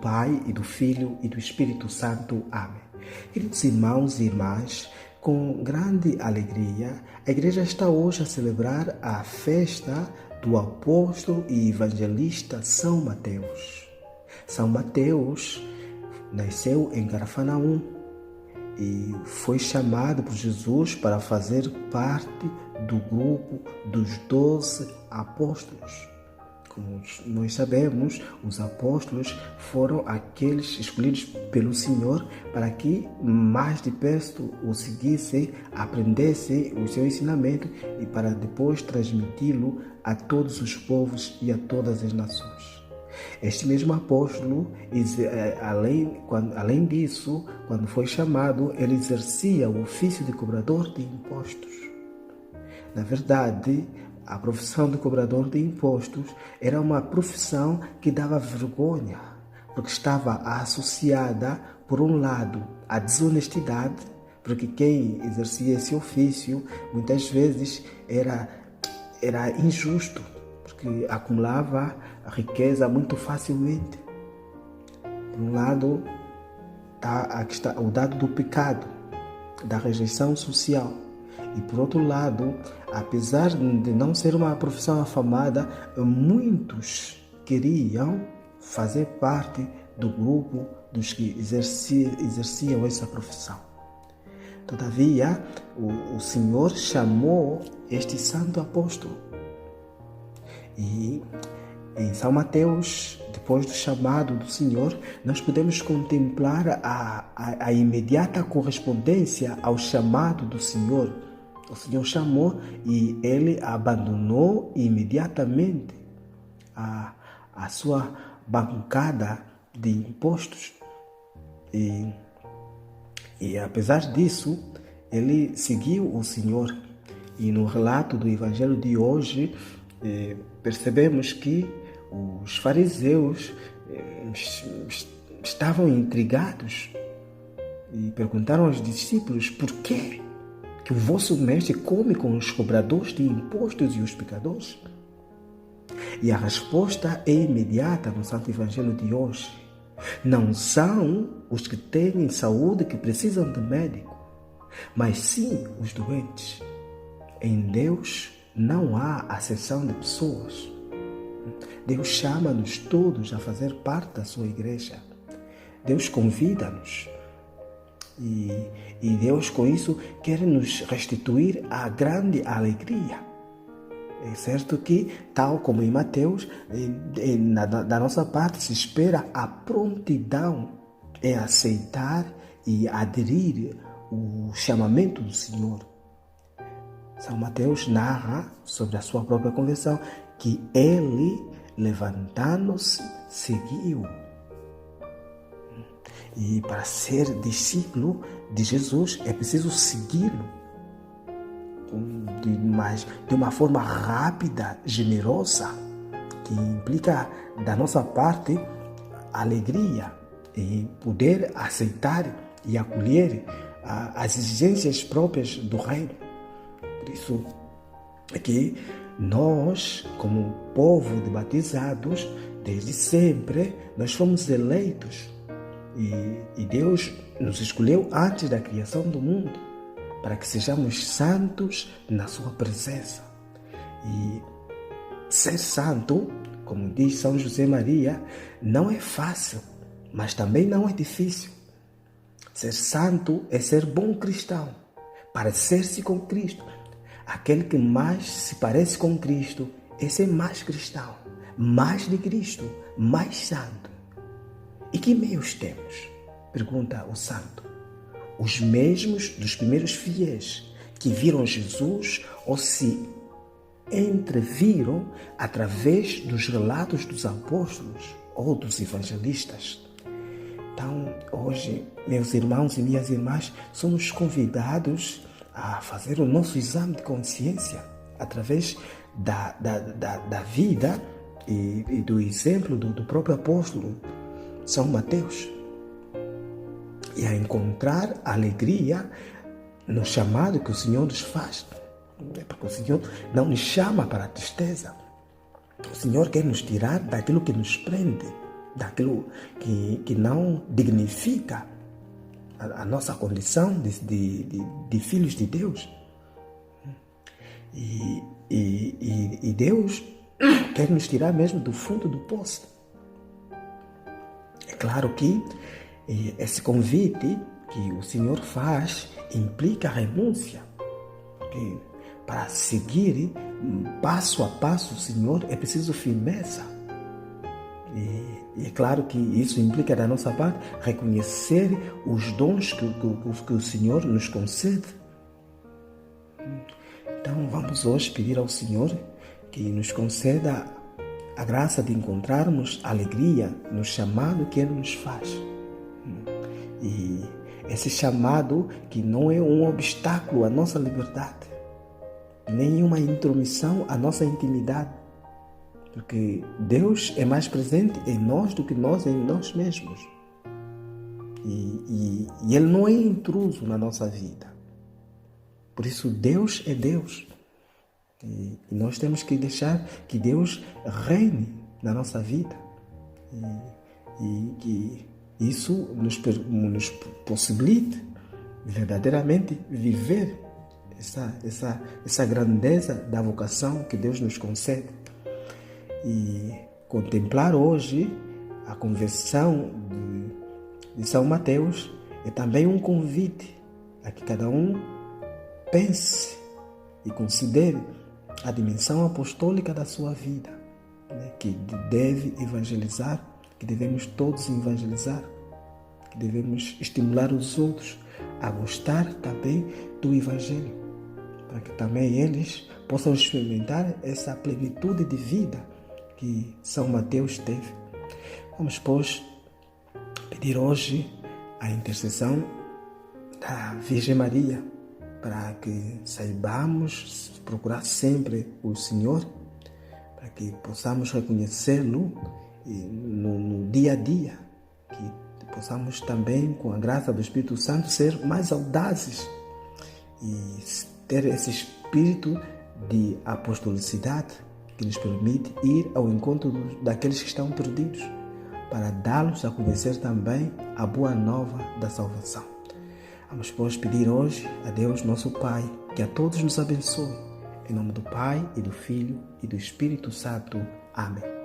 Pai e do Filho e do Espírito Santo. Amém. Queridos irmãos e irmãs, com grande alegria, a Igreja está hoje a celebrar a festa do apóstolo e evangelista São Mateus. São Mateus nasceu em Cafarnaum e foi chamado por Jesus para fazer parte do grupo dos 12 apóstolos. Como nós sabemos, os apóstolos foram aqueles escolhidos pelo Senhor para que mais de perto o seguissem, aprendessem o seu ensinamento e para depois transmiti-lo a todos os povos e a todas as nações. Este mesmo apóstolo, além disso, quando foi chamado, ele exercia o ofício de cobrador de impostos. Na verdade, a profissão de cobrador de impostos era uma profissão que dava vergonha, porque estava associada, por um lado, à desonestidade, porque quem exercia esse ofício muitas vezes era injusto, porque acumulava a riqueza muito facilmente. Por um lado, está o dado do pecado, da rejeição social. E por outro lado, apesar de não ser uma profissão afamada, muitos queriam fazer parte do grupo dos que exerciam essa profissão. Todavia, o Senhor chamou este santo apóstolo. E em São Mateus, depois do chamado do Senhor, nós podemos contemplar a imediata correspondência ao chamado do Senhor. O Senhor chamou e ele abandonou imediatamente a sua bancada de impostos. E apesar disso, ele seguiu o Senhor. E no relato do Evangelho de hoje, percebemos que os fariseus estavam intrigados e perguntaram aos discípulos: por quê que o vosso mestre come com os cobradores de impostos e os pecadores? E a resposta é imediata no Santo Evangelho de hoje. Não são os que têm saúde que precisam de médico, mas sim os doentes. Em Deus não há acepção de pessoas. Deus chama-nos todos a fazer parte da sua igreja. Deus convida-nos. E Deus, com isso, quer nos restituir a grande alegria. É certo que, tal como em Mateus, da nossa parte se espera a prontidão em aceitar e aderir o chamamento do Senhor. São Mateus narra sobre a sua própria conversão que ele, levantando-se, seguiu. E para ser discípulo de Jesus é preciso segui-lo de uma forma rápida, generosa, que implica da nossa parte alegria e poder aceitar e acolher as exigências próprias do reino. Por isso é que nós, como povo de batizados, desde sempre, nós fomos eleitos. E Deus nos escolheu antes da criação do mundo para que sejamos santos na sua presença. E ser santo, como diz São José Maria, não é fácil, mas também não é difícil. Ser santo é ser bom cristão, parecer-se com Cristo. Aquele que mais se parece com Cristo é ser mais cristão, mais de Cristo, mais santo. E que meios temos? Pergunta o santo. Os mesmos dos primeiros fiéis que viram Jesus ou se entreviram através dos relatos dos apóstolos ou dos evangelistas. Então, hoje, meus irmãos e minhas irmãs, somos convidados a fazer o nosso exame de consciência através da vida e do exemplo do próprio apóstolo São Mateus, e a encontrar alegria no chamado que o Senhor nos faz. Porque o Senhor não nos chama para a tristeza. O Senhor quer nos tirar daquilo que nos prende. daquilo que não dignifica a nossa condição de filhos de Deus. E Deus quer nos tirar mesmo do fundo do poço. É claro que esse convite que o Senhor faz implica renúncia. Porque para seguir passo a passo o Senhor é preciso firmeza. E é claro que isso implica da nossa parte reconhecer os dons que o Senhor nos concede. Então vamos hoje pedir ao Senhor que nos conceda a graça de encontrarmos alegria no chamado que Ele nos faz. E esse chamado que não é um obstáculo à nossa liberdade, nem uma intromissão à nossa intimidade, porque Deus é mais presente em nós do que nós em nós mesmos. E Ele não é intruso na nossa vida. Por isso Deus é Deus. E nós temos que deixar que Deus reine na nossa vida. E que isso nos possibilite verdadeiramente viver essa grandeza da vocação que Deus nos concede. E contemplar hoje a conversão de São Mateus é também um convite a que cada um pense e considere a dimensão apostólica da sua vida, né? Que deve evangelizar, que devemos todos evangelizar, que devemos estimular os outros a gostar também do Evangelho, para que também eles possam experimentar essa plenitude de vida que São Mateus teve. Vamos, pois, pedir hoje a intercessão da Virgem Maria, para que saibamos procurar sempre o Senhor, para que possamos reconhecê-lo no dia a dia, que possamos também, com a graça do Espírito Santo, ser mais audazes e ter esse espírito de apostolicidade que nos permite ir ao encontro daqueles que estão perdidos, para dá-los a conhecer também a boa nova da salvação. Vamos, pois, pedir hoje a Deus, nosso Pai, que a todos nos abençoe. Em nome do Pai, e do Filho, e do Espírito Santo. Amém.